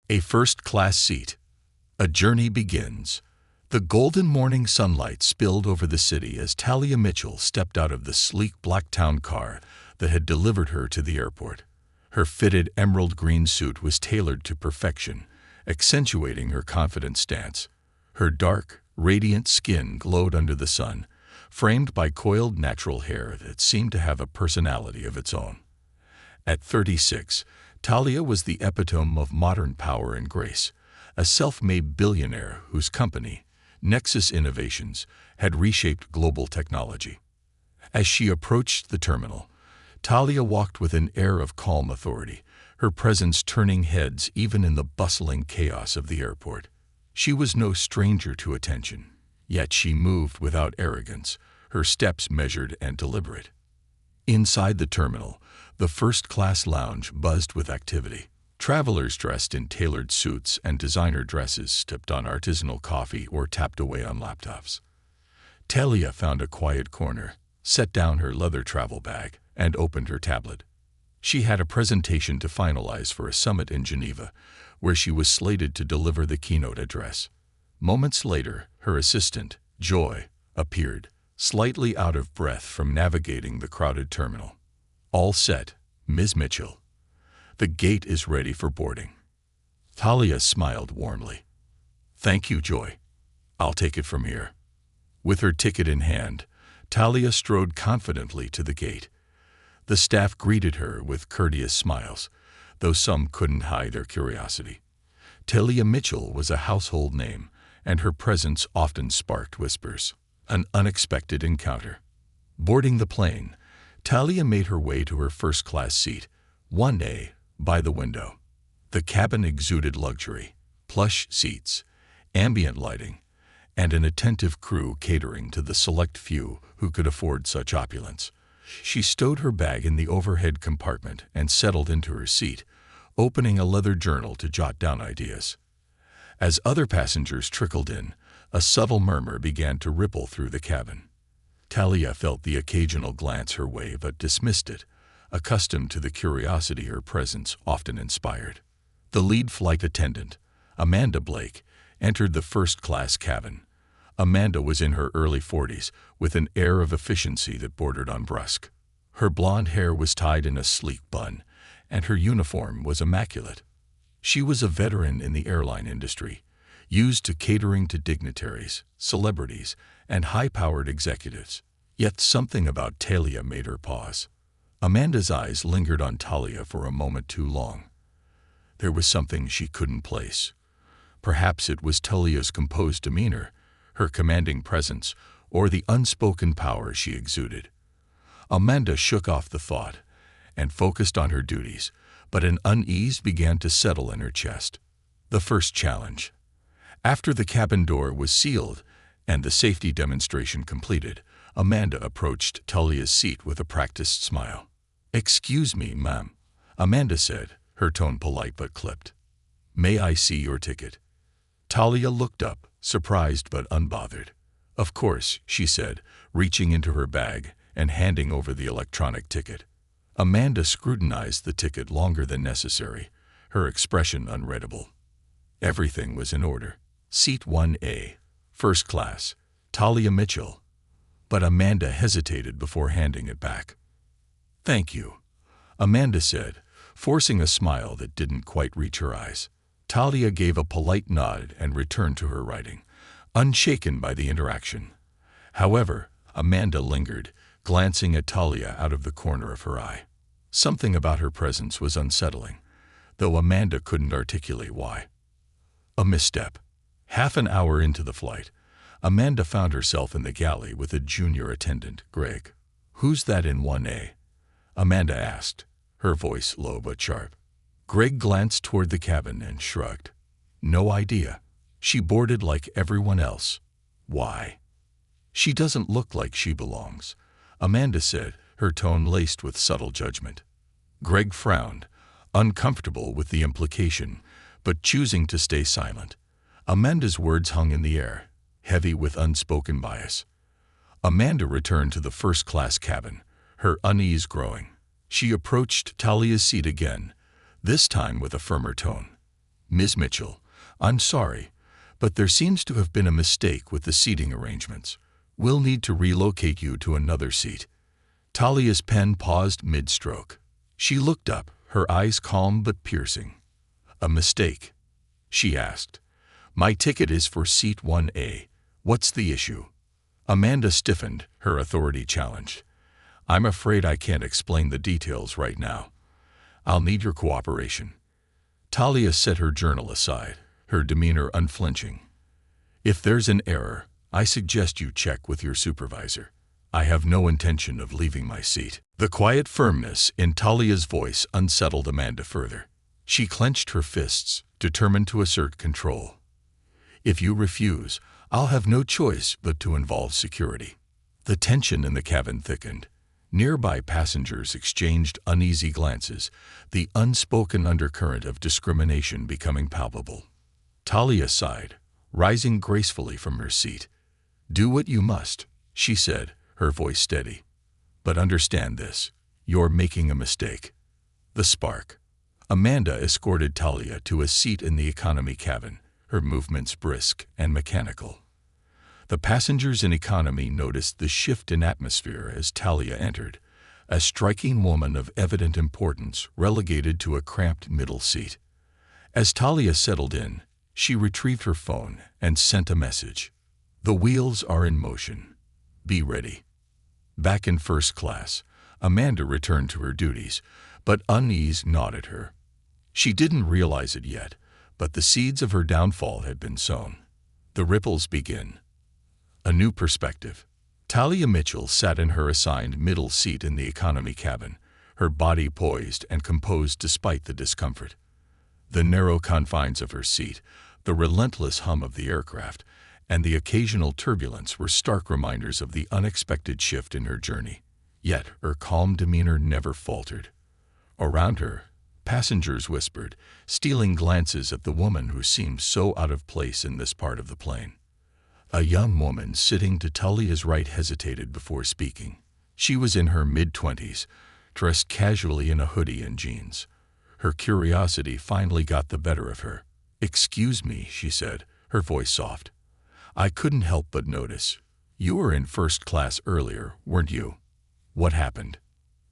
A first-class seat. A journey begins. The golden morning sunlight spilled over the city as Talia Mitchell stepped out of the sleek black town car that had delivered her to the airport. Her fitted emerald green suit was tailored to perfection, accentuating her confident stance. Her dark, radiant skin glowed under the sun, framed by coiled natural hair that seemed to have a personality of its own. At 36, Talia was the epitome of modern power and grace, a self-made billionaire whose company, Nexus Innovations, had reshaped global technology. As she approached the terminal, Talia walked with an air of calm authority, her presence turning heads even in the bustling chaos of the airport. She was no stranger to attention, yet she moved without arrogance, her steps measured and deliberate. Inside the terminal, the first-class lounge buzzed with activity. Travelers dressed in tailored suits and designer dresses sipped on artisanal coffee or tapped away on laptops. Talia found a quiet corner, set down her leather travel bag, and opened her tablet. She had a presentation to finalize for a summit in Geneva, where she was slated to deliver the keynote address. Moments later, her assistant, Joy, appeared, slightly out of breath from navigating the crowded terminal. "All set, Ms. Mitchell. The gate is ready for boarding." Talia smiled warmly. "Thank you, Joy. I'll take it from here." With her ticket in hand, Talia strode confidently to the gate. The staff greeted her with courteous smiles, though some couldn't hide their curiosity. Talia Mitchell was a household name, and her presence often sparked whispers. An unexpected encounter. Boarding the plane, Talia made her way to her first-class seat, 1A, by the window. The cabin exuded luxury, plush seats, ambient lighting, and an attentive crew catering to the select few who could afford such opulence. She stowed her bag in the overhead compartment and settled into her seat, opening a leather journal to jot down ideas. As other passengers trickled in, a subtle murmur began to ripple through the cabin. Talia felt the occasional glance her way but dismissed it, accustomed to the curiosity her presence often inspired. The lead flight attendant, Amanda Blake, entered the first-class cabin. Amanda was in her early 40s, with an air of efficiency that bordered on brusque. Her blonde hair was tied in a sleek bun, and her uniform was immaculate. She was a veteran in the airline industry, used to catering to dignitaries, celebrities, and high-powered executives. Yet something about Talia made her pause. Amanda's eyes lingered on Talia for a moment too long. There was something she couldn't place. Perhaps it was Talia's composed demeanor, her commanding presence, or the unspoken power she exuded. Amanda shook off the thought and focused on her duties, but an unease began to settle in her chest. The first challenge. After the cabin door was sealed and the safety demonstration completed, Amanda approached Talia's seat with a practiced smile. "Excuse me, ma'am," Amanda said, her tone polite but clipped. "May I see your ticket?" Talia looked up, surprised but unbothered. "Of course," she said, reaching into her bag and handing over the electronic ticket. Amanda scrutinized the ticket longer than necessary, her expression unreadable. Everything was in order. Seat 1A, first class, Talia Mitchell. But Amanda hesitated before handing it back. "Thank you," Amanda said, forcing a smile that didn't quite reach her eyes. Talia gave a polite nod and returned to her writing, unshaken by the interaction. However, Amanda lingered, glancing at Talia out of the corner of her eye. Something about her presence was unsettling, though Amanda couldn't articulate why. A misstep. Half an hour into the flight, Amanda found herself in the galley with a junior attendant, Greg. "Who's that in 1A?" Amanda asked, her voice low but sharp. Greg glanced toward the cabin and shrugged. "No idea. She boarded like everyone else." "Why?" "She doesn't look like she belongs," Amanda said, her tone laced with subtle judgment. Greg frowned, uncomfortable with the implication, but choosing to stay silent. Amanda's words hung in the air, heavy with unspoken bias. Amanda returned to the first-class cabin, her unease growing. She approached Talia's seat again, this time with a firmer tone. Ms. Mitchell, I'm sorry, but there seems to have been a mistake with the seating arrangements. We'll need to relocate you to another seat." Talia's pen paused mid-stroke. She looked up, her eyes calm but piercing. "A mistake?" she asked. "My ticket is for seat 1A. What's the issue?" Amanda stiffened, her authority challenged. "I'm afraid I can't explain the details right now. I'll need your cooperation." Talia set her journal aside, her demeanor unflinching. "If there's an error, I suggest you check with your supervisor. I have no intention of leaving my seat." The quiet firmness in Talia's voice unsettled Amanda further. She clenched her fists, determined to assert control. "If you refuse, I'll have no choice but to involve security." The tension in the cabin thickened. Nearby passengers exchanged uneasy glances, the unspoken undercurrent of discrimination becoming palpable. Talia sighed, rising gracefully from her seat. "Do what you must," she said, her voice steady. "But understand this, you're making a mistake." The spark. Amanda escorted Talia to a seat in the economy cabin, her movements brisk and mechanical. The passengers in economy noticed the shift in atmosphere as Talia entered, a striking woman of evident importance relegated to a cramped middle seat. As Talia settled in, she retrieved her phone and sent a message. "The wheels are in motion. Be ready." Back in first class, Amanda returned to her duties, but unease gnawed at her. She didn't realize it yet, but the seeds of her downfall had been sown. The ripples begin. A new perspective. Talia Mitchell sat in her assigned middle seat in the economy cabin, her body poised and composed despite the discomfort. The narrow confines of her seat, the relentless hum of the aircraft, and the occasional turbulence were stark reminders of the unexpected shift in her journey. Yet her calm demeanor never faltered. Around her, passengers whispered, stealing glances at the woman who seemed so out of place in this part of the plane. A young woman sitting to Talia's right hesitated before speaking. She was in her mid-20s, dressed casually in a hoodie and jeans. Her curiosity finally got the better of her. "Excuse me," she said, her voice soft. "I couldn't help but notice. You were in first class earlier, weren't you? What happened?"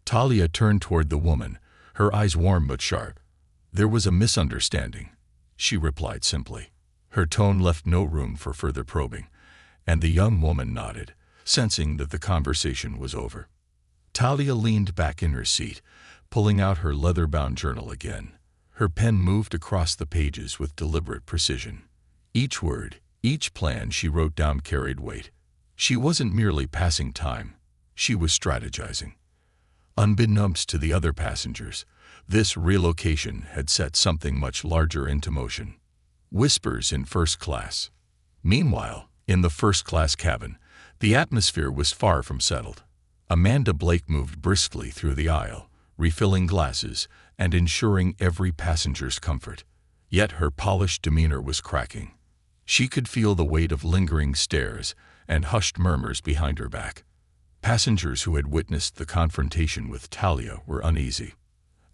Talia turned toward the woman, her eyes warm but sharp. "There was a misunderstanding," she replied simply. Her tone left no room for further probing, and the young woman nodded, sensing that the conversation was over. Talia leaned back in her seat, pulling out her leather-bound journal again. Her pen moved across the pages with deliberate precision. Each word, each plan she wrote down carried weight. She wasn't merely passing time, she was strategizing. Unbeknownst to the other passengers, this relocation had set something much larger into motion. Whispers in first class. Meanwhile, in the first-class cabin, the atmosphere was far from settled. Amanda Blake moved briskly through the aisle, refilling glasses and ensuring every passenger's comfort. Yet her polished demeanor was cracking. She could feel the weight of lingering stares and hushed murmurs behind her back. Passengers who had witnessed the confrontation with Talia were uneasy.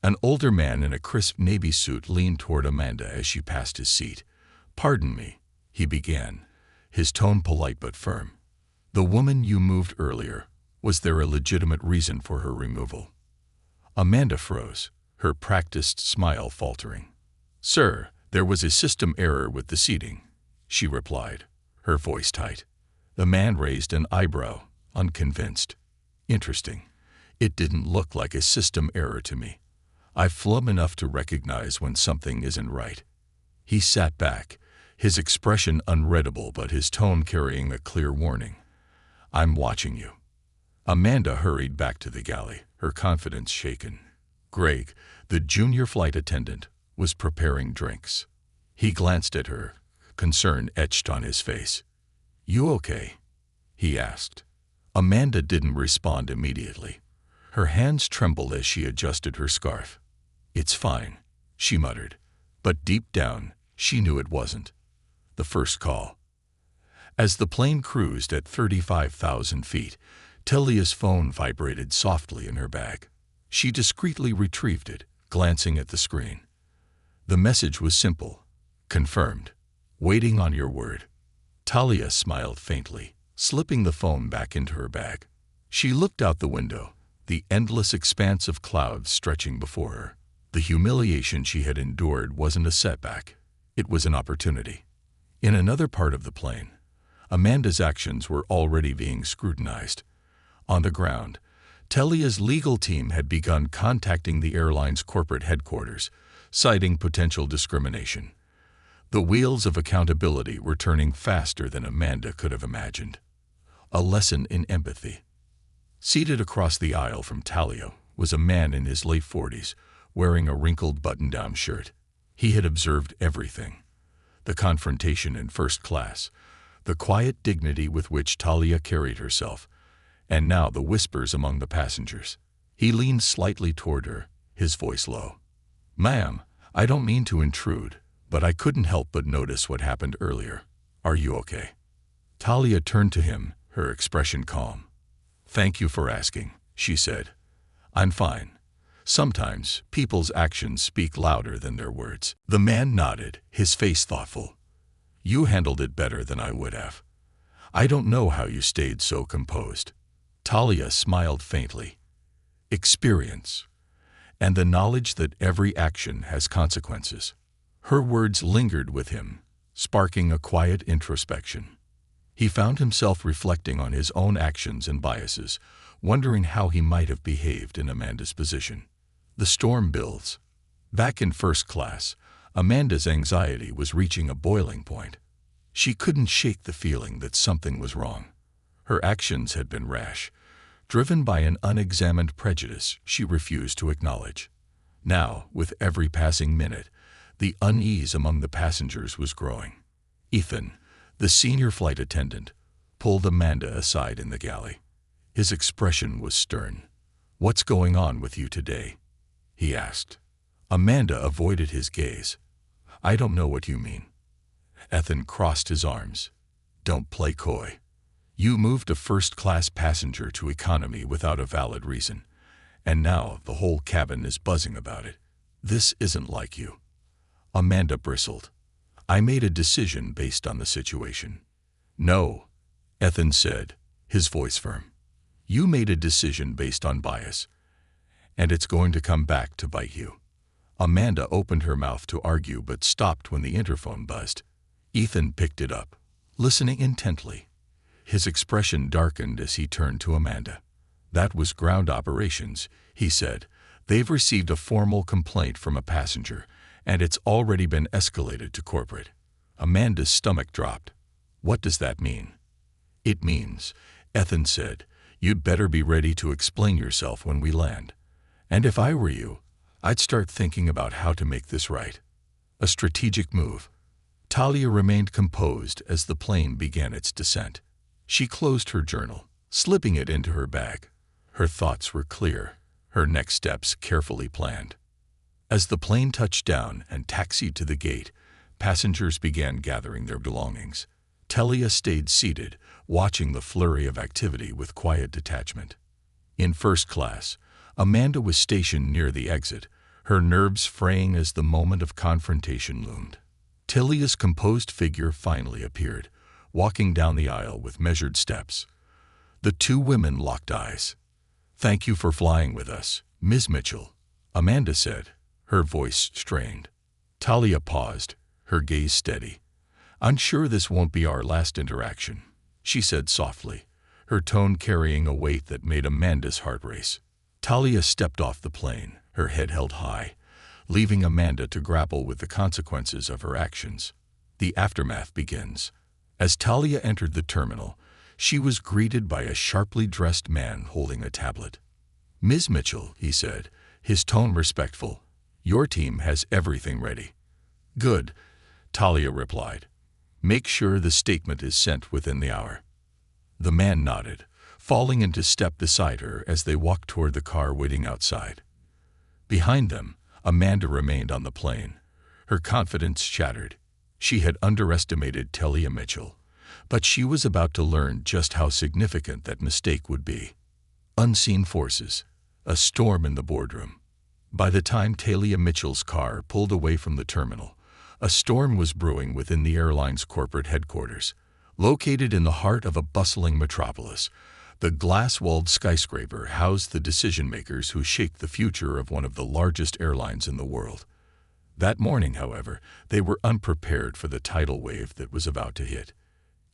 An older man in a crisp navy suit leaned toward Amanda as she passed his seat. "Pardon me," he began, his tone polite but firm. "The woman you moved earlier, was there a legitimate reason for her removal?" Amanda froze, her practiced smile faltering. "Sir, there was a system error with the seating," she replied, her voice tight. The man raised an eyebrow, unconvinced. "Interesting. It didn't look like a system error to me. I've flum enough to recognize when something isn't right." He sat back, his expression unreadable but his tone carrying a clear warning. "I'm watching you." Amanda hurried back to the galley, her confidence shaken. Greg, the junior flight attendant, was preparing drinks. He glanced at her, concern etched on his face. "You okay?" he asked. Amanda didn't respond immediately. Her hands trembled as she adjusted her scarf. "It's fine," she muttered, but deep down, she knew it wasn't. The first call. As the plane cruised at 35,000 feet, Talia's phone vibrated softly in her bag. She discreetly retrieved it, glancing at the screen. The message was simple, Confirmed. Waiting on your word. Talia smiled faintly, slipping the phone back into her bag. She looked out the window, the endless expanse of clouds stretching before her. The humiliation she had endured wasn't a setback. It was an opportunity. In another part of the plane, Amanda's actions were already being scrutinized. On the ground, Talia's legal team had begun contacting the airline's corporate headquarters, citing potential discrimination. The wheels of accountability were turning faster than Amanda could have imagined. A lesson in empathy. Seated across the aisle from Talia was a man in his late 40s, wearing a wrinkled button-down shirt. He had observed everything. The confrontation in first class, the quiet dignity with which Talia carried herself, and now the whispers among the passengers. He leaned slightly toward her, his voice low. "Ma'am, I don't mean to intrude, but I couldn't help but notice what happened earlier. Are you okay?" Talia turned to him, her expression calm. "Thank you for asking," she said. "I'm fine. Sometimes people's actions speak louder than their words." The man nodded, his face thoughtful. "You handled it better than I would have. I don't know how you stayed so composed." Talia smiled faintly. Experience, and the knowledge that every action has consequences. Her words lingered with him, sparking a quiet introspection. He found himself reflecting on his own actions and biases, wondering how he might have behaved in Amanda's position. The storm builds. Back in first class, Amanda's anxiety was reaching a boiling point. She couldn't shake the feeling that something was wrong. Her actions had been rash, driven by an unexamined prejudice she refused to acknowledge. Now, with every passing minute, the unease among the passengers was growing. Ethan, the senior flight attendant, pulled Amanda aside in the galley. His expression was stern. "What's going on with you today?" he asked. Amanda avoided his gaze. "I don't know what you mean." Ethan crossed his arms. "Don't play coy. You moved a first-class passenger to economy without a valid reason, and now the whole cabin is buzzing about it. This isn't like you." Amanda bristled. "I made a decision based on the situation." "No," Ethan said, his voice firm. "You made a decision based on bias, and it's going to come back to bite you." Amanda opened her mouth to argue but stopped when the interphone buzzed. Ethan picked it up, listening intently. His expression darkened as he turned to Amanda. "That was ground operations," he said. "They've received a formal complaint from a passenger, and it's already been escalated to corporate." Amanda's stomach dropped. "What does that mean?" "It means," Ethan said, "you'd better be ready to explain yourself when we land. And if I were you, I'd start thinking about how to make this right." A strategic move. Talia remained composed as the plane began its descent. She closed her journal, slipping it into her bag. Her thoughts were clear, her next steps carefully planned. As the plane touched down and taxied to the gate, passengers began gathering their belongings. Talia stayed seated, watching the flurry of activity with quiet detachment. In first class, Amanda was stationed near the exit, her nerves fraying as the moment of confrontation loomed. Talia's composed figure finally appeared, walking down the aisle with measured steps. The two women locked eyes. "Thank you for flying with us, Ms. Mitchell," Amanda said, her voice strained. Talia paused, her gaze steady. "I'm sure this won't be our last interaction," she said softly, her tone carrying a weight that made Amanda's heart race. Talia stepped off the plane, her head held high, leaving Amanda to grapple with the consequences of her actions. The aftermath begins. As Talia entered the terminal, she was greeted by a sharply dressed man holding a tablet. "Ms. Mitchell," he said, his tone respectful, "your team has everything ready." "Good," Talia replied. "Make sure the statement is sent within the hour." The man nodded, falling into step beside her as they walked toward the car waiting outside. Behind them, Amanda remained on the plane, her confidence shattered. She had underestimated Talia Mitchell, but she was about to learn just how significant that mistake would be. Unseen forces, a storm in the boardroom. By the time Talia Mitchell's car pulled away from the terminal, A storm was brewing within the airline's corporate headquarters. Located in the heart of a bustling metropolis, the glass-walled skyscraper housed the decision-makers who shaped the future of one of the largest airlines in the world. That morning, however, they were unprepared for the tidal wave that was about to hit.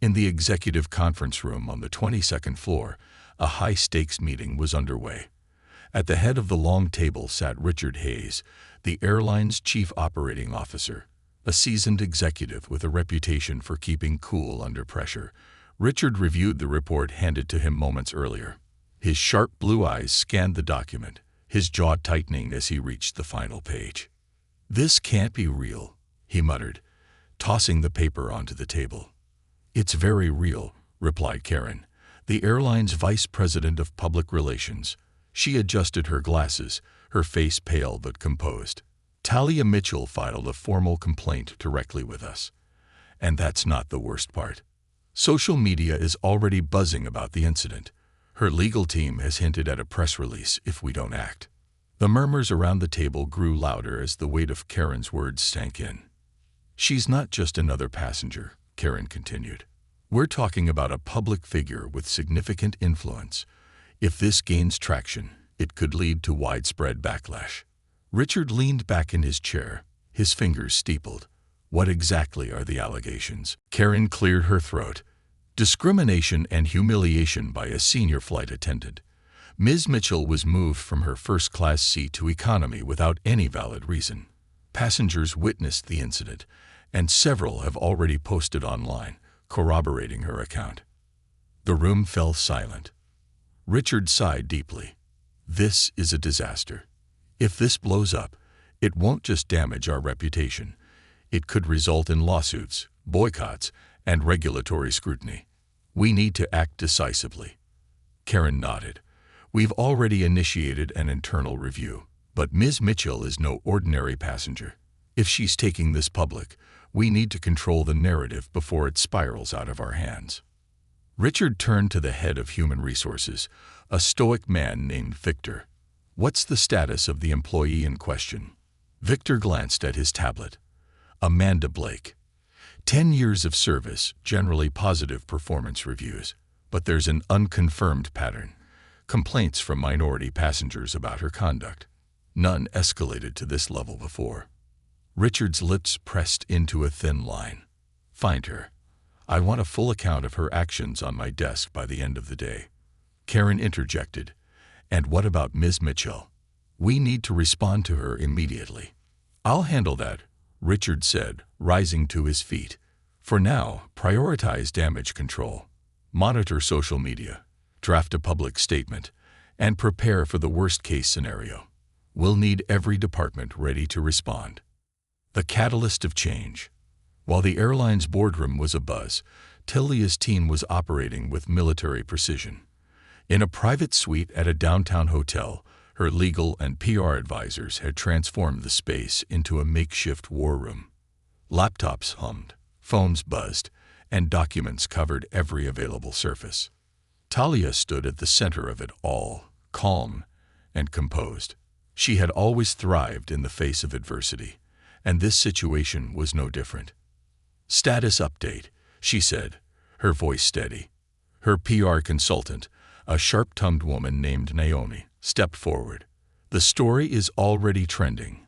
In the executive conference room on the 22nd floor, a high-stakes meeting was underway. At the head of the long table sat Richard Hayes, the airline's chief operating officer, a seasoned executive with a reputation for keeping cool under pressure. Richard reviewed the report handed to him moments earlier. His sharp blue eyes scanned the document, his jaw tightening as he reached the final page. "This can't be real," he muttered, tossing the paper onto the table. "It's very real," replied Karen, the airline's vice president of public relations. She adjusted her glasses, her face pale but composed. "Talia Mitchell filed a formal complaint directly with us. And that's not the worst part. Social media is already buzzing about the incident. Her legal team has hinted at a press release if we don't act." The murmurs around the table grew louder as the weight of Karen's words sank in. "She's not just another passenger," Karen continued. "We're talking about a public figure with significant influence. If this gains traction, it could lead to widespread backlash." Richard leaned back in his chair, his fingers steepled. "What exactly are the allegations?" Karen cleared her throat. "Discrimination and humiliation by a senior flight attendant. Ms. Mitchell was moved from her first-class seat to economy without any valid reason. Passengers witnessed the incident, and several have already posted online, corroborating her account." The room fell silent. Richard sighed deeply. "This is a disaster. If this blows up, it won't just damage our reputation. It could result in lawsuits, boycotts, and regulatory scrutiny. We need to act decisively." Karen nodded. "We've already initiated an internal review, but Ms. Mitchell is no ordinary passenger. If she's taking this public, we need to control the narrative before it spirals out of our hands." Richard turned to the head of human resources, a stoic man named Victor. "What's the status of the employee in question?" Victor glanced at his tablet. "Amanda Blake. 10 years of service, generally positive performance reviews. But there's an unconfirmed pattern. Complaints from minority passengers about her conduct. None escalated to this level before." Richard's lips pressed into a thin line. "Find her. I want a full account of her actions on my desk by the end of the day." Karen interjected. "And what about Ms. Mitchell? We need to respond to her immediately." "I'll handle that," Richard said, rising to his feet. "For now, prioritize damage control. Monitor social media, draft a public statement, and prepare for the worst-case scenario. We'll need every department ready to respond." The catalyst of change. While the airline's boardroom was abuzz, Talia's team was operating with military precision. In a private suite at a downtown hotel, her legal and PR advisors had transformed the space into a makeshift war room. Laptops hummed, phones buzzed, and documents covered every available surface. Talia stood at the center of it all, calm and composed. She had always thrived in the face of adversity, and this situation was no different. "Status update," she said, her voice steady. Her PR consultant, a sharp-tongued woman named Naomi, stepped forward. "The story is already trending.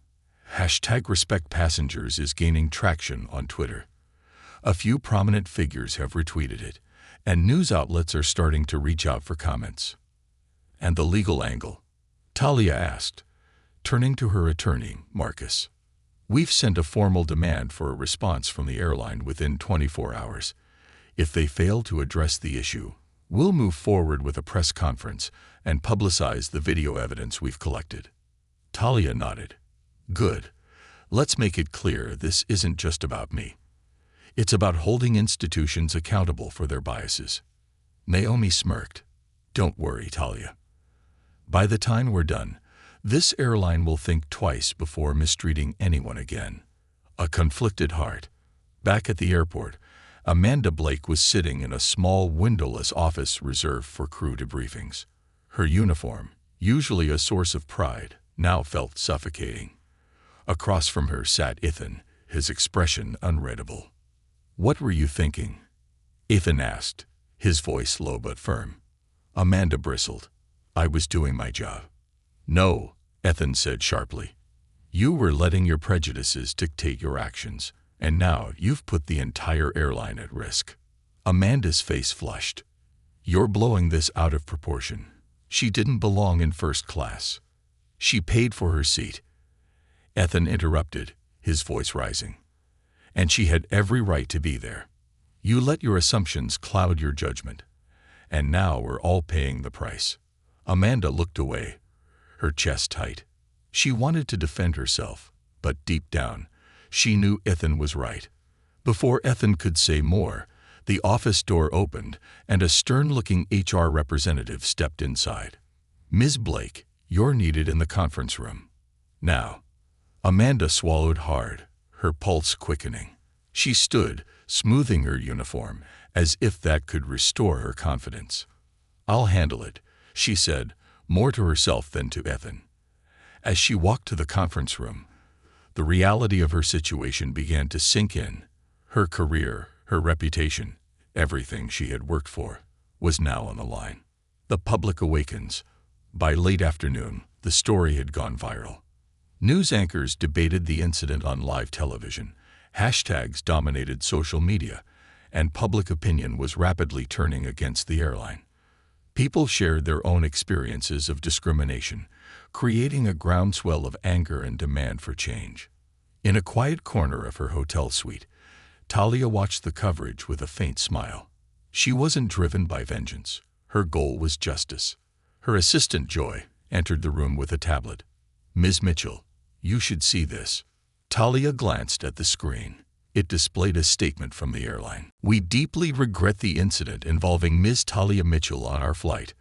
#RespectPassengers is gaining traction on Twitter. A few prominent figures have retweeted it, and news outlets are starting to reach out for comments." "And the legal angle?" Talia asked, turning to her attorney, Marcus. "We've sent a formal demand for a response from the airline within 24 hours. If they fail to address the issue, we'll move forward with a press conference and publicize the video evidence we've collected." Talia nodded. "Good. Let's make it clear this isn't just about me. It's about holding institutions accountable for their biases." Naomi smirked. "Don't worry, Talia. By the time we're done, this airline will think twice before mistreating anyone again." A conflicted heart. Back at the airport, Amanda Blake was sitting in a small windowless office reserved for crew debriefings. Her uniform, usually a source of pride, now felt suffocating. Across from her sat Ethan, his expression unreadable. "What were you thinking?" Ethan asked, his voice low but firm. Amanda bristled. "I was doing my job." "No," Ethan said sharply. "You were letting your prejudices dictate your actions, and now you've put the entire airline at risk." Amanda's face flushed. "You're blowing this out of proportion. She didn't belong in first class. She paid for her seat." Ethan interrupted, his voice rising. "And she had every right to be there. You let your assumptions cloud your judgment. And now we're all paying the price." Amanda looked away, her chest tight. She wanted to defend herself, but deep down, she knew Ethan was right. Before Ethan could say more, the office door opened and a stern-looking HR representative stepped inside. "Ms. Blake, you're needed in the conference room. Now." Amanda swallowed hard, her pulse quickening. She stood, smoothing her uniform, as if that could restore her confidence. "I'll handle it," she said, more to herself than to Ethan. As she walked to the conference room, the reality of her situation began to sink in. Her career, her reputation, everything she had worked for, was now on the line. The public awakens. By late afternoon, the story had gone viral. News anchors debated the incident on live television, hashtags dominated social media, and public opinion was rapidly turning against the airline. People shared their own experiences of discrimination, creating a groundswell of anger and demand for change. In a quiet corner of her hotel suite, Talia watched the coverage with a faint smile. She wasn't driven by vengeance. Her goal was justice. Her assistant, Joy, entered the room with a tablet. "Ms. Mitchell, you should see this." Talia glanced at the screen. It displayed a statement from the airline. "We deeply regret the incident involving Ms. Talia Mitchell on our flight.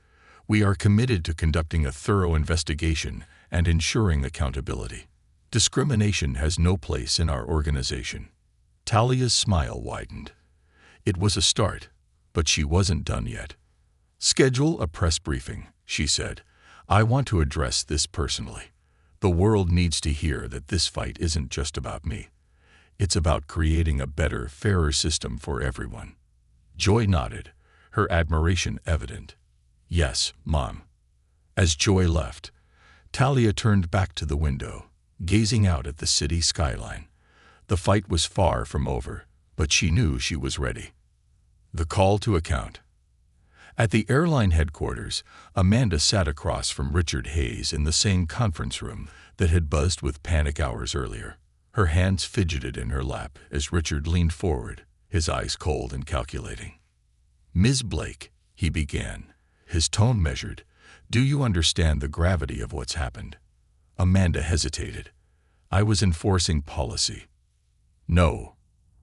We are committed to conducting a thorough investigation and ensuring accountability. Discrimination has no place in our organization." Talia's smile widened. It was a start, but she wasn't done yet. "Schedule a press briefing," she said. "I want to address this personally. The world needs to hear that this fight isn't just about me. It's about creating a better, fairer system for everyone." Joy nodded, her admiration evident. "Yes, Mom." As Joy left, Talia turned back to the window, gazing out at the city skyline. The fight was far from over, but she knew she was ready. The call to account. At the airline headquarters, Amanda sat across from Richard Hayes in the same conference room that had buzzed with panic hours earlier. Her hands fidgeted in her lap as Richard leaned forward, his eyes cold and calculating. "Ms. Blake," he began, his tone measured, "do you understand the gravity of what's happened?" Amanda hesitated. "I was enforcing policy." "No,"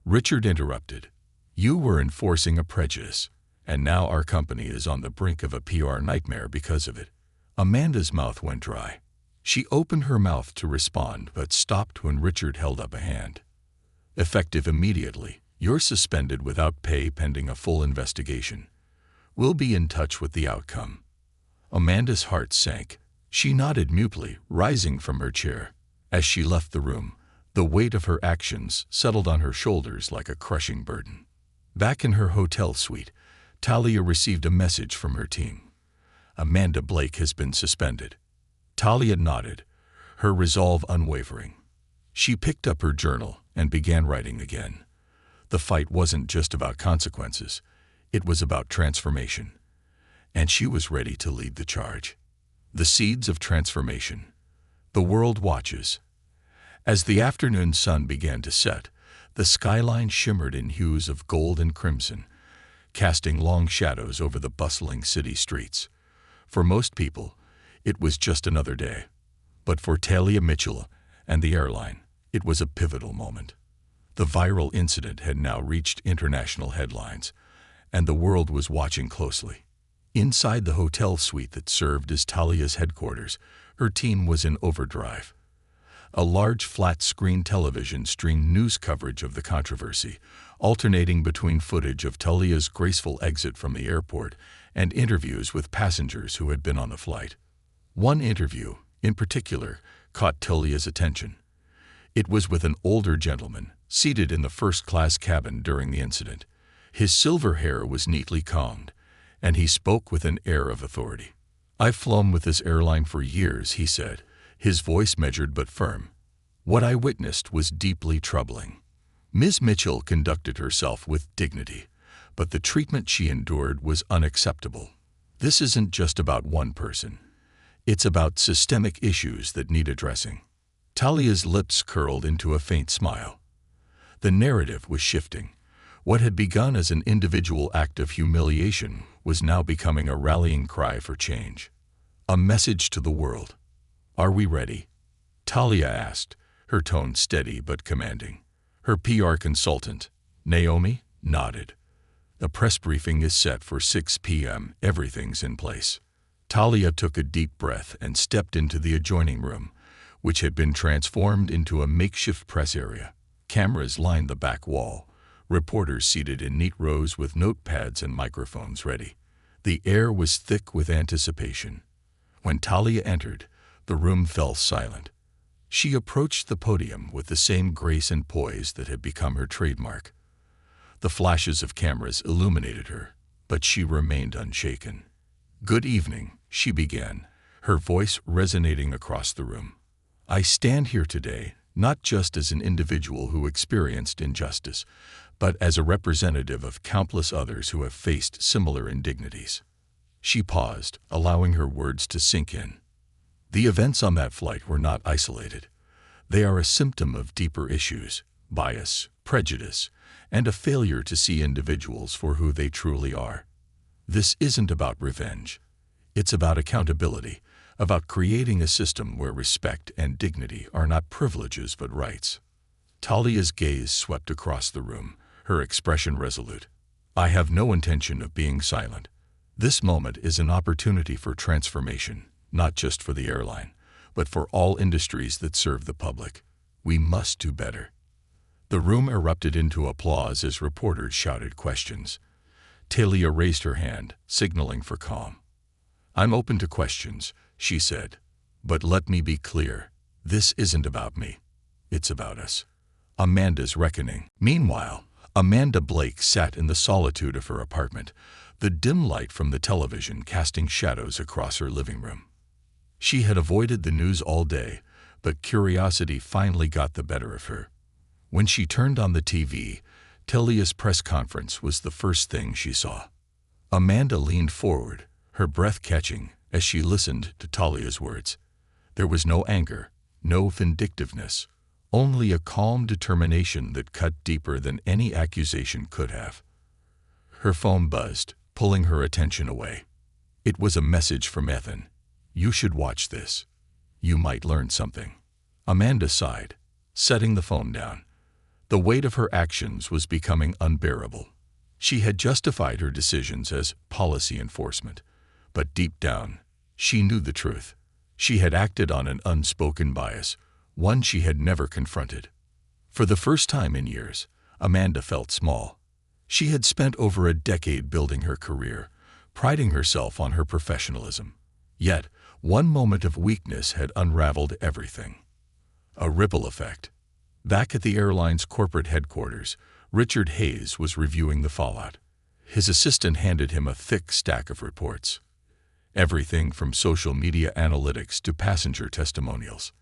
Richard interrupted. "You were enforcing a prejudice, and now our company is on the brink of a PR nightmare because of it." Amanda's mouth went dry. She opened her mouth to respond but stopped when Richard held up a hand. "Effective immediately, you're suspended without pay pending a full investigation. We'll be in touch with the outcome." Amanda's heart sank. She nodded mutely, rising from her chair. As she left the room, the weight of her actions settled on her shoulders like a crushing burden. Back in her hotel suite, Talia received a message from her team. "Amanda Blake has been suspended." Talia nodded, her resolve unwavering. She picked up her journal and began writing again. The fight wasn't just about consequences, it was about transformation. And she was ready to lead the charge. The seeds of transformation. The world watches. As the afternoon sun began to set, the skyline shimmered in hues of gold and crimson, casting long shadows over the bustling city streets. For most people, it was just another day. But for Talia Mitchell and the airline, it was a pivotal moment. The viral incident had now reached international headlines, and the world was watching closely. Inside the hotel suite that served as Talia's headquarters, her team was in overdrive. A large flat-screen television streamed news coverage of the controversy, alternating between footage of Talia's graceful exit from the airport and interviews with passengers who had been on the flight. One interview, in particular, caught Talia's attention. It was with an older gentleman, seated in the first-class cabin during the incident. His silver hair was neatly combed, and he spoke with an air of authority. "I've flown with this airline for years," he said, his voice measured but firm. "What I witnessed was deeply troubling. Ms. Mitchell conducted herself with dignity, but the treatment she endured was unacceptable. This isn't just about one person. It's about systemic issues that need addressing." Talia's lips curled into a faint smile. The narrative was shifting. What had begun as an individual act of humiliation was now becoming a rallying cry for change. A message to the world. "Are we ready?" Talia asked, her tone steady but commanding. Her PR consultant, Naomi, nodded. "A press briefing is set for 6 p.m. Everything's in place." Talia took a deep breath and stepped into the adjoining room, which had been transformed into a makeshift press area. Cameras lined the back wall, reporters seated in neat rows with notepads and microphones ready. The air was thick with anticipation. When Talia entered, the room fell silent. She approached the podium with the same grace and poise that had become her trademark. The flashes of cameras illuminated her, but she remained unshaken. "Good evening," she began, her voice resonating across the room. "I stand here today not just as an individual who experienced injustice, but as a representative of countless others who have faced similar indignities." She paused, allowing her words to sink in. The events on that flight were not isolated. They are a symptom of deeper issues: bias, prejudice, and a failure to see individuals for who they truly are. This isn't about revenge. It's about accountability, about creating a system where respect and dignity are not privileges but rights. Talia's gaze swept across the room, her expression resolute. "I have no intention of being silent. This moment is an opportunity for transformation, not just for the airline, but for all industries that serve the public. We must do better." The room erupted into applause as reporters shouted questions. Talia raised her hand, signaling for calm. "I'm open to questions," she said, "but let me be clear. This isn't about me. It's about us." Amanda's reckoning. Meanwhile, Amanda Blake sat in the solitude of her apartment, the dim light from the television casting shadows across her living room. She had avoided the news all day, but curiosity finally got the better of her. When she turned on the TV, Talia's press conference was the first thing she saw. Amanda leaned forward, her breath catching as she listened to Talia's words. There was no anger, no vindictiveness, only a calm determination that cut deeper than any accusation could have. Her phone buzzed, pulling her attention away. It was a message from Ethan. "You should watch this. You might learn something." Amanda sighed, setting the phone down. The weight of her actions was becoming unbearable. She had justified her decisions as policy enforcement, but deep down, she knew the truth. She had acted on an unspoken bias, one she had never confronted. For the first time in years, Amanda felt small. She had spent over a decade building her career, priding herself on her professionalism. Yet, one moment of weakness had unraveled everything. A ripple effect. Back at the airline's corporate headquarters, Richard Hayes was reviewing the fallout. His assistant handed him a thick stack of reports. Everything from social media analytics to passenger testimonials.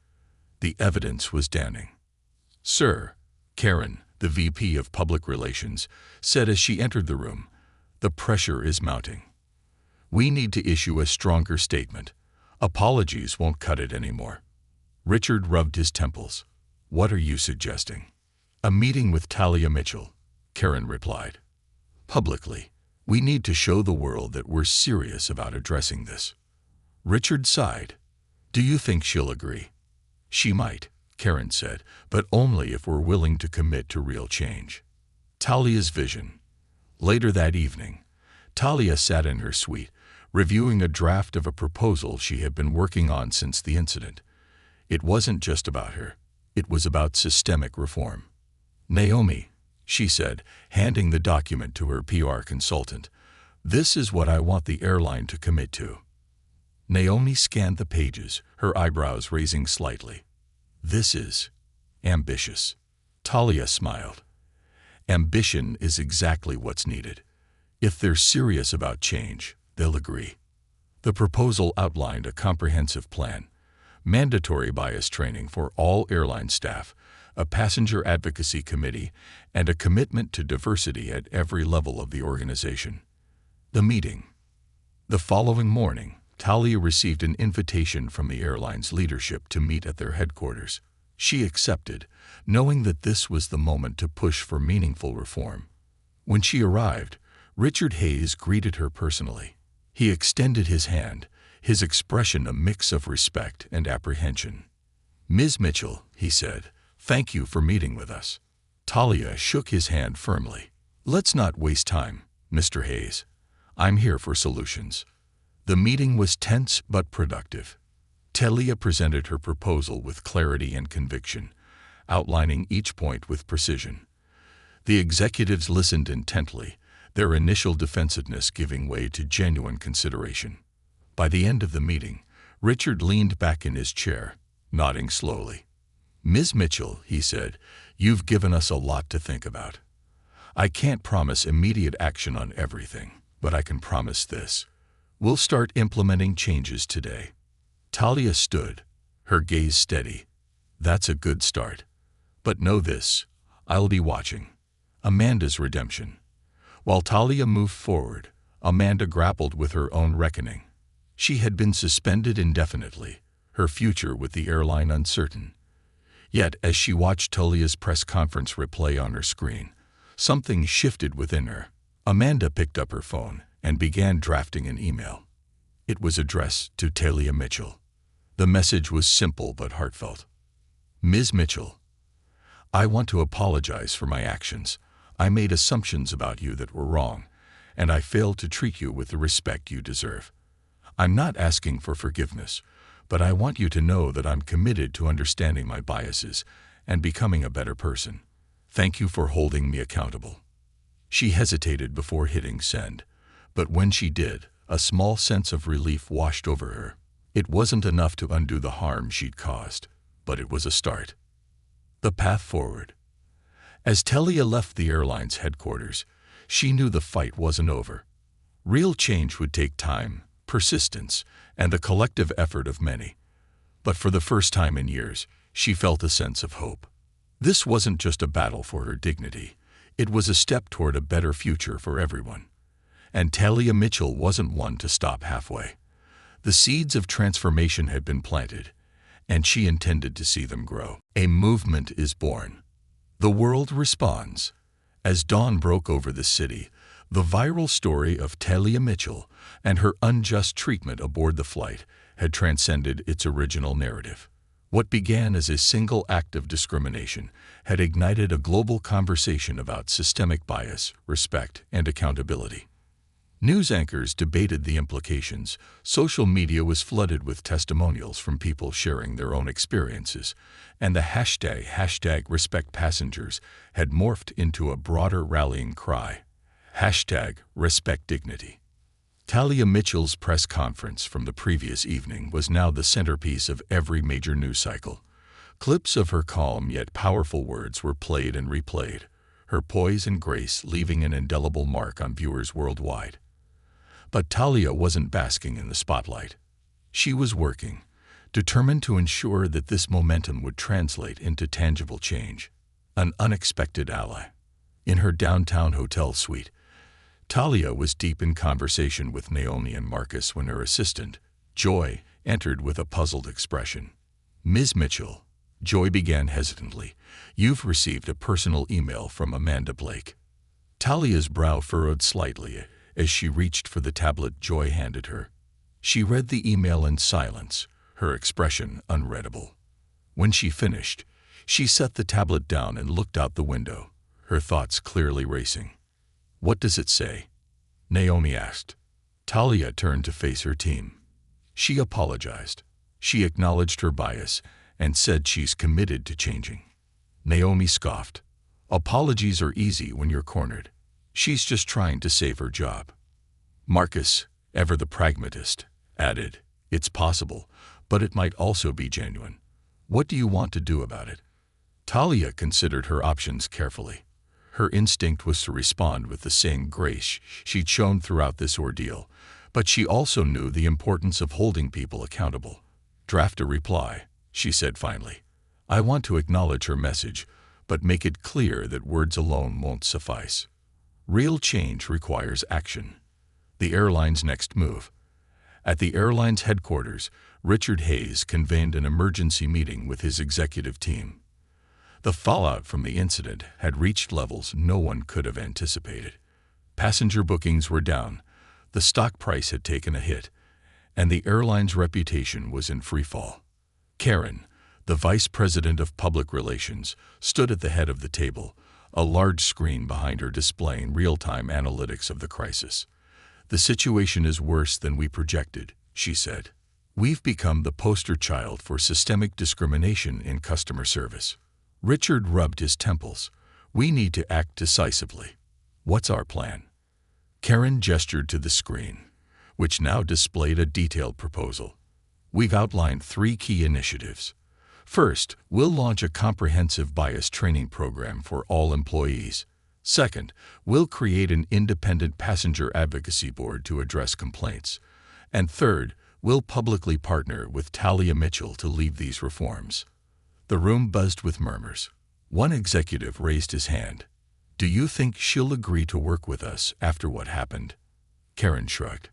The evidence was damning. "Sir," Karen, the VP of Public Relations, said as she entered the room, "the pressure is mounting. We need to issue a stronger statement. Apologies won't cut it anymore." Richard rubbed his temples. "What are you suggesting?" "A meeting with Talia Mitchell," Karen replied. "Publicly, we need to show the world that we're serious about addressing this." Richard sighed. "Do you think she'll agree?" "She might," Karen said, "but only if we're willing to commit to real change." Talia's vision. Later that evening, Talia sat in her suite, reviewing a draft of a proposal she had been working on since the incident. It wasn't just about her. It was about systemic reform. "Naomi," she said, handing the document to her PR consultant, "this is what I want the airline to commit to." Naomi scanned the pages, her eyebrows raising slightly. "This is ambitious." Talia smiled. Ambition is exactly what's needed. If they're serious about change, they'll agree. The proposal outlined a comprehensive plan: mandatory bias training for all airline staff, a passenger advocacy committee, and a commitment to diversity at every level of the organization. The meeting. The following morning, Talia received an invitation from the airline's leadership to meet at their headquarters. She accepted, knowing that this was the moment to push for meaningful reform. When she arrived, Richard Hayes greeted her personally. He extended his hand, his expression a mix of respect and apprehension. "Ms. Mitchell," he said, "thank you for meeting with us." Talia shook his hand firmly. "Let's not waste time, Mr. Hayes. I'm here for solutions." The meeting was tense but productive. Talia presented her proposal with clarity and conviction, outlining each point with precision. The executives listened intently, their initial defensiveness giving way to genuine consideration. By the end of the meeting, Richard leaned back in his chair, nodding slowly. "Ms. Mitchell," he said, "you've given us a lot to think about. I can't promise immediate action on everything, but I can promise this. We'll start implementing changes today." Talia stood, her gaze steady. "That's a good start. But know this, I'll be watching." Amanda's redemption. While Talia moved forward, Amanda grappled with her own reckoning. She had been suspended indefinitely, her future with the airline uncertain. Yet, as she watched Talia's press conference replay on her screen, something shifted within her. Amanda picked up her phone and began drafting an email. It was addressed to Talia Mitchell. The message was simple but heartfelt. "Ms. Mitchell, I want to apologize for my actions. I made assumptions about you that were wrong, and I failed to treat you with the respect you deserve. I'm not asking for forgiveness, but I want you to know that I'm committed to understanding my biases and becoming a better person. Thank you for holding me accountable." She hesitated before hitting send, but when she did, a small sense of relief washed over her. It wasn't enough to undo the harm she'd caused, but it was a start. The path forward. As Talia left the airline's headquarters, she knew the fight wasn't over. Real change would take time, persistence, and the collective effort of many. But for the first time in years, she felt a sense of hope. This wasn't just a battle for her dignity. It was a step toward a better future for everyone. And Talia Mitchell wasn't one to stop halfway. The seeds of transformation had been planted, and she intended to see them grow. A movement is born. The world responds. As dawn broke over the city, the viral story of Talia Mitchell and her unjust treatment aboard the flight had transcended its original narrative. What began as a single act of discrimination had ignited a global conversation about systemic bias, respect, and accountability. News anchors debated the implications. Social media was flooded with testimonials from people sharing their own experiences, and the hashtag Respect Passengers had morphed into a broader rallying cry. Hashtag Respect Dignity. Talia Mitchell's press conference from the previous evening was now the centerpiece of every major news cycle. Clips of her calm yet powerful words were played and replayed, her poise and grace leaving an indelible mark on viewers worldwide. But Talia wasn't basking in the spotlight. She was working, determined to ensure that this momentum would translate into tangible change. An unexpected ally. In her downtown hotel suite, Talia was deep in conversation with Naomi and Marcus when her assistant, Joy, entered with a puzzled expression. "Ms. Mitchell," Joy began hesitantly, "you've received a personal email from Amanda Blake." Talia's brow furrowed slightly as she reached for the tablet Joy handed her. She read the email in silence, her expression unreadable. When she finished, she set the tablet down and looked out the window, her thoughts clearly racing. "What does it say?" Naomi asked. Talia turned to face her team. She apologized. She acknowledged her bias and said she's committed to changing. Naomi scoffed. "Apologies are easy when you're cornered. She's just trying to save her job." Marcus, ever the pragmatist, added, "It's possible, but it might also be genuine. What do you want to do about it?" Talia considered her options carefully. Her instinct was to respond with the same grace she'd shown throughout this ordeal, but she also knew the importance of holding people accountable. "Draft a reply," she said finally. "I want to acknowledge her message, but make it clear that words alone won't suffice. Real change requires action." The airline's next move. At the airline's headquarters, Richard Hayes convened an emergency meeting with his executive team. The fallout from the incident had reached levels no one could have anticipated. Passenger bookings were down, the stock price had taken a hit, and the airline's reputation was in freefall. Karen, the vice president of public relations, stood at the head of the table, a large screen behind her displaying real-time analytics of the crisis. "The situation is worse than we projected," she said. "We've become the poster child for systemic discrimination in customer service." Richard rubbed his temples. "We need to act decisively. What's our plan?" Karen gestured to the screen, which now displayed a detailed proposal. "We've outlined 3 key initiatives. First, we'll launch a comprehensive bias training program for all employees. Second, we'll create an independent passenger advocacy board to address complaints. And third, we'll publicly partner with Talia Mitchell to lead these reforms." The room buzzed with murmurs. One executive raised his hand. "Do you think she'll agree to work with us after what happened?" Karen shrugged.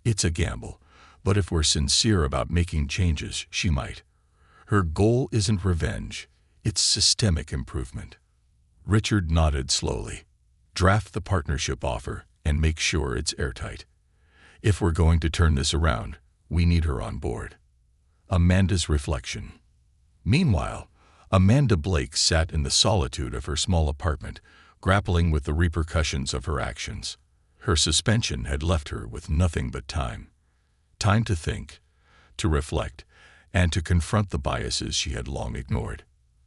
"It's a gamble, but if we're sincere about making changes, she might. Her goal isn't revenge, it's systemic improvement." Richard nodded slowly. "Draft the partnership offer and make sure it's airtight. If we're going to turn this around, we need her on board." Amanda's reflection. Meanwhile, Amanda Blake sat in the solitude of her small apartment, grappling with the repercussions of her actions. Her suspension had left her with nothing but time. Time to think, to reflect, and to confront the biases she had long ignored.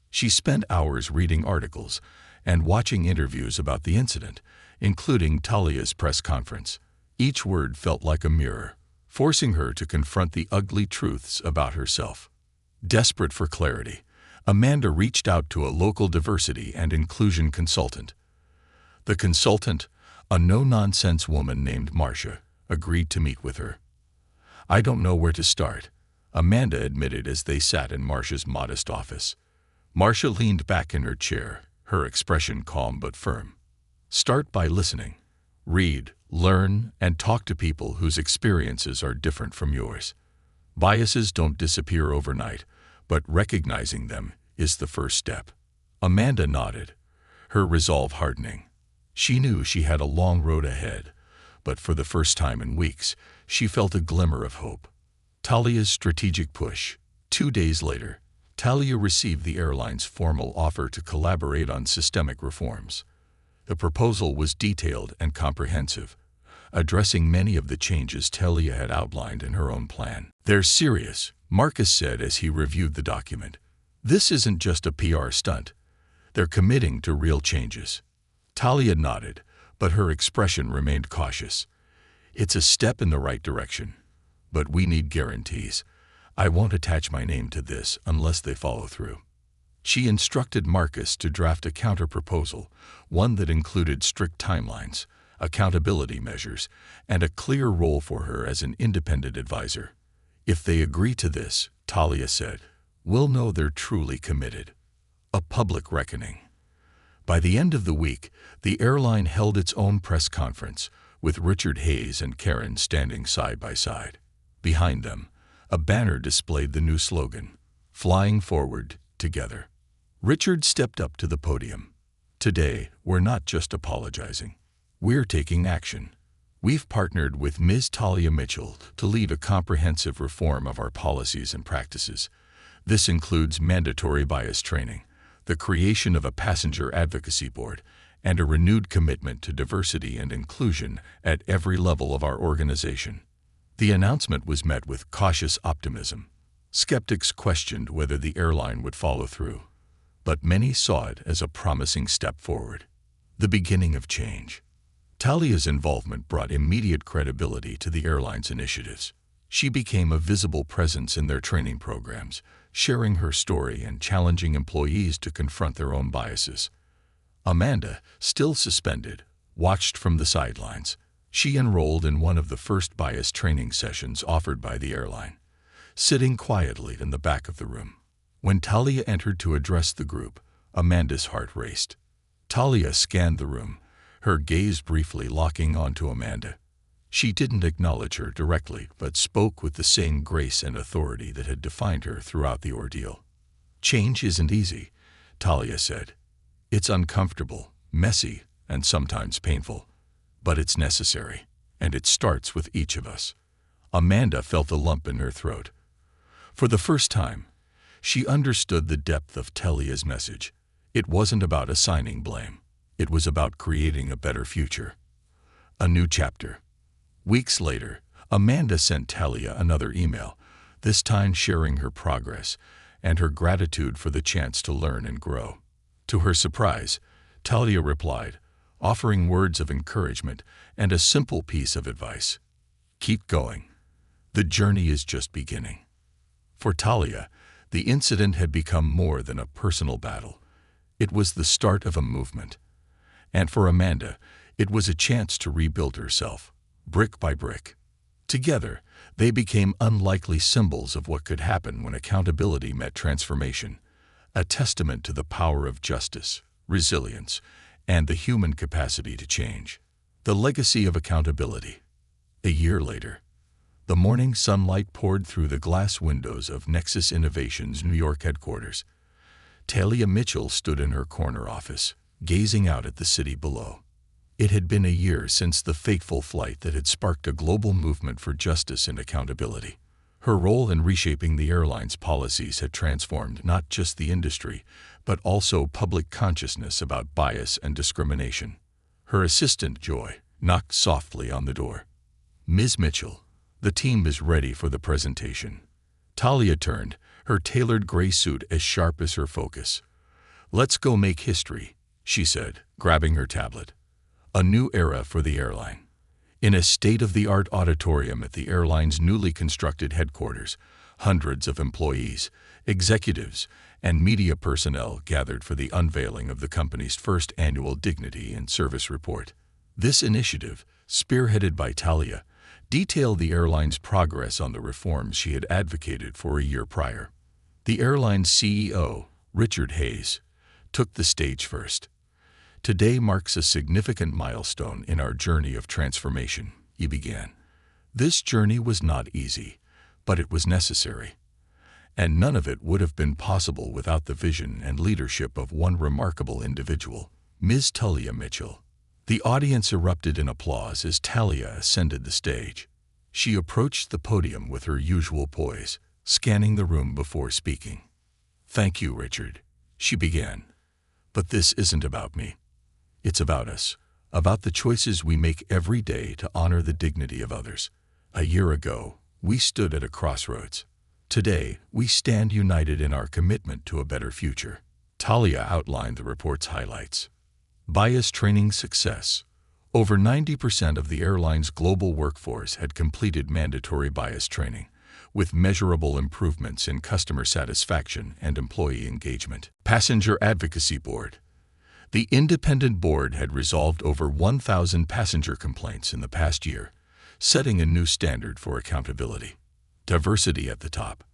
She spent hours reading articles and watching interviews about the incident, including Talia's press conference. Each word felt like a mirror, forcing her to confront the ugly truths about herself. Desperate for clarity, Amanda reached out to a local diversity and inclusion consultant. The consultant, a no-nonsense woman named Marcia, agreed to meet with her. "I don't know where to start," Amanda admitted as they sat in Marcia's modest office. Marcia leaned back in her chair, her expression calm but firm. "Start by listening. Read, learn, and talk to people whose experiences are different from yours. Biases don't disappear overnight, but recognizing them is the first step." Amanda nodded, her resolve hardening. She knew she had a long road ahead, but for the first time in weeks, she felt a glimmer of hope. Talia's strategic push. 2 days later, Talia received the airline's formal offer to collaborate on systemic reforms. The proposal was detailed and comprehensive, addressing many of the changes Talia had outlined in her own plan. "They're serious," Marcus said as he reviewed the document. "This isn't just a PR stunt. They're committing to real changes." Talia nodded, but her expression remained cautious. "It's a step in the right direction, but we need guarantees. I won't attach my name to this unless they follow through." She instructed Marcus to draft a counter-proposal, one that included strict timelines, accountability measures, and a clear role for her as an independent advisor. "If they agree to this," Talia said, "we'll know they're truly committed." A public reckoning. By the end of the week, the airline held its own press conference, with Richard Hayes and Karen standing side by side. Behind them, a banner displayed the new slogan, "Flying Forward, Together." Richard stepped up to the podium. "Today, we're not just apologizing. We're taking action. We've partnered with Ms. Talia Mitchell to lead a comprehensive reform of our policies and practices. This includes mandatory bias training, the creation of a passenger advocacy board, and a renewed commitment to diversity and inclusion at every level of our organization." The announcement was met with cautious optimism. Skeptics questioned whether the airline would follow through, but many saw it as a promising step forward. The beginning of change. Talia's involvement brought immediate credibility to the airline's initiatives. She became a visible presence in their training programs, sharing her story and challenging employees to confront their own biases. Amanda, still suspended, watched from the sidelines. She enrolled in one of the first bias training sessions offered by the airline, sitting quietly in the back of the room. When Talia entered to address the group, Amanda's heart raced. Talia scanned the room, her gaze briefly locking onto Amanda. She didn't acknowledge her directly, but spoke with the same grace and authority that had defined her throughout the ordeal. "Change isn't easy," Talia said. "It's uncomfortable, messy, and sometimes painful. But it's necessary, and it starts with each of us." Amanda felt a lump in her throat. For the first time, she understood the depth of Talia's message. It wasn't about assigning blame. It was about creating a better future. A new chapter. Weeks later, Amanda sent Talia another email, this time sharing her progress and her gratitude for the chance to learn and grow. To her surprise, Talia replied, offering words of encouragement and a simple piece of advice. "Keep going. The journey is just beginning." For Talia, the incident had become more than a personal battle. It was the start of a movement. And for Amanda, it was a chance to rebuild herself, brick by brick. Together, they became unlikely symbols of what could happen when accountability met transformation, a testament to the power of justice, resilience, and the human capacity to change. The legacy of accountability. A year later, the morning sunlight poured through the glass windows of Nexus Innovations' New York headquarters. Talia Mitchell stood in her corner office, gazing out at the city below. It had been a year since the fateful flight that had sparked a global movement for justice and accountability. Her role in reshaping the airline's policies had transformed not just the industry, but also public consciousness about bias and discrimination. Her assistant, Joy, knocked softly on the door. "Ms. Mitchell, the team is ready for the presentation." Talia turned, her tailored gray suit as sharp as her focus. "Let's go make history," she said, grabbing her tablet. A new era for the airline. In a state-of-the-art auditorium at the airline's newly constructed headquarters, hundreds of employees, executives, and media personnel gathered for the unveiling of the company's first annual Dignity and Service Report. This initiative, spearheaded by Talia, detailed the airline's progress on the reforms she had advocated for a year prior. The airline's CEO, Richard Hayes, took the stage first. "Today marks a significant milestone in our journey of transformation," he began. "This journey was not easy, but it was necessary. And none of it would have been possible without the vision and leadership of one remarkable individual, Ms. Talia Mitchell." The audience erupted in applause as Talia ascended the stage. She approached the podium with her usual poise, scanning the room before speaking. "Thank you, Richard," she began. "But this isn't about me. It's about us, about the choices we make every day to honor the dignity of others. A year ago, we stood at a crossroads. Today, we stand united in our commitment to a better future." Talia outlined the report's highlights. Bias training success. Over 90% of the airline's global workforce had completed mandatory bias training, with measurable improvements in customer satisfaction and employee engagement. Passenger Advocacy Board. The independent board had resolved over 1,000 passenger complaints in the past year, setting a new standard for accountability. Diversity at the top.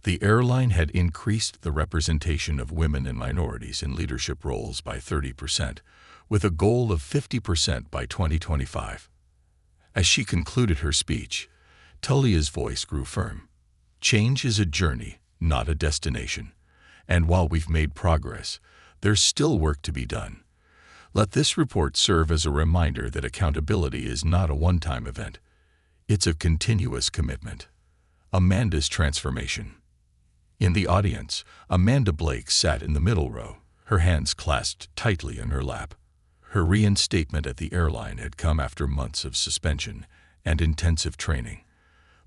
The airline had increased the representation of women and minorities in leadership roles by 30%, with a goal of 50% by 2025. As she concluded her speech, Talia's voice grew firm. "Change is a journey, not a destination. And while we've made progress, there's still work to be done. Let this report serve as a reminder that accountability is not a one-time event. It's a continuous commitment." Amanda's transformation. In the audience, Amanda Blake sat in the middle row, her hands clasped tightly in her lap. Her reinstatement at the airline had come after months of suspension and intensive training,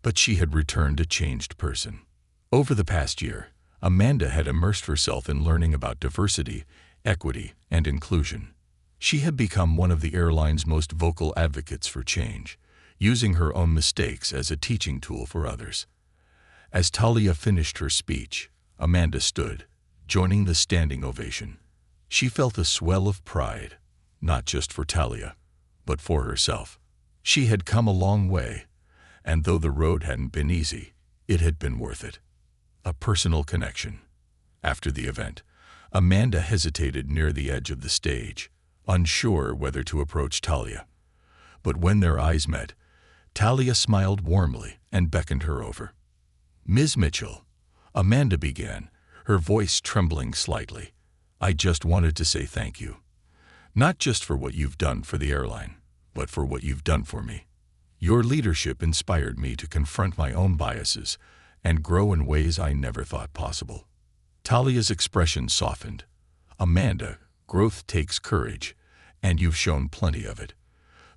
but she had returned a changed person. Over the past year, Amanda had immersed herself in learning about diversity, equity, and inclusion. She had become one of the airline's most vocal advocates for change, using her own mistakes as a teaching tool for others. As Talia finished her speech, Amanda stood, joining the standing ovation. She felt a swell of pride, not just for Talia, but for herself. She had come a long way, and though the road hadn't been easy, it had been worth it. A personal connection. After the event, Amanda hesitated near the edge of the stage, unsure whether to approach Talia. But when their eyes met, Talia smiled warmly and beckoned her over. "Ms. Mitchell," Amanda began, her voice trembling slightly, "I just wanted to say thank you. Not just for what you've done for the airline, but for what you've done for me. Your leadership inspired me to confront my own biases and grow in ways I never thought possible." Talia's expression softened. "Amanda, growth takes courage, and you've shown plenty of it.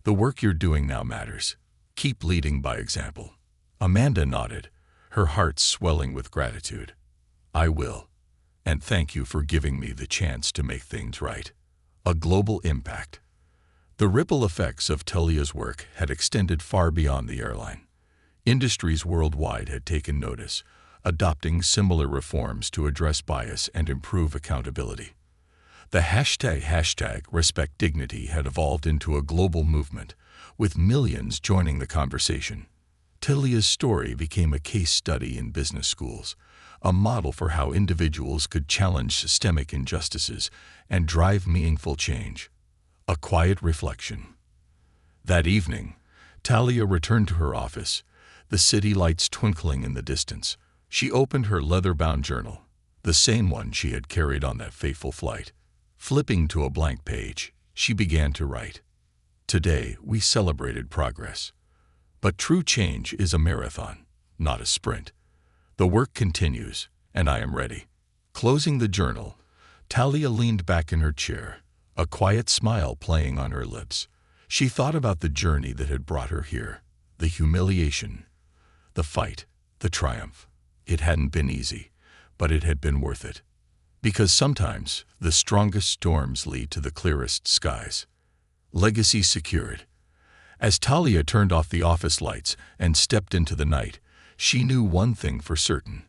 The work you're doing now matters. Keep leading by example." Amanda nodded, her heart swelling with gratitude. "I will, and thank you for giving me the chance to make things right." A global impact. The ripple effects of Talia's work had extended far beyond the airline. Industries worldwide had taken notice, adopting similar reforms to address bias and improve accountability. The hashtag Respect Dignity had evolved into a global movement, with millions joining the conversation. Talia's story became a case study in business schools, a model for how individuals could challenge systemic injustices and drive meaningful change. A quiet reflection. That evening, Talia returned to her office, the city lights twinkling in the distance. She opened her leather-bound journal, the same one she had carried on that fateful flight. Flipping to a blank page, she began to write. "Today, we celebrated progress. But true change is a marathon, not a sprint. The work continues, and I am ready." Closing the journal, Talia leaned back in her chair, a quiet smile playing on her lips. She thought about the journey that had brought her here, the humiliation, the fight, the triumph. It hadn't been easy, but it had been worth it. Because sometimes the strongest storms lead to the clearest skies. Legacy secured. As Talia turned off the office lights and stepped into the night, she knew one thing for certain.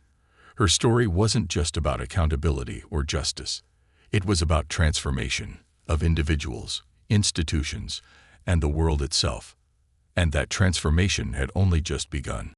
Her story wasn't just about accountability or justice. It was about transformation of individuals, institutions, and the world itself. And that transformation had only just begun.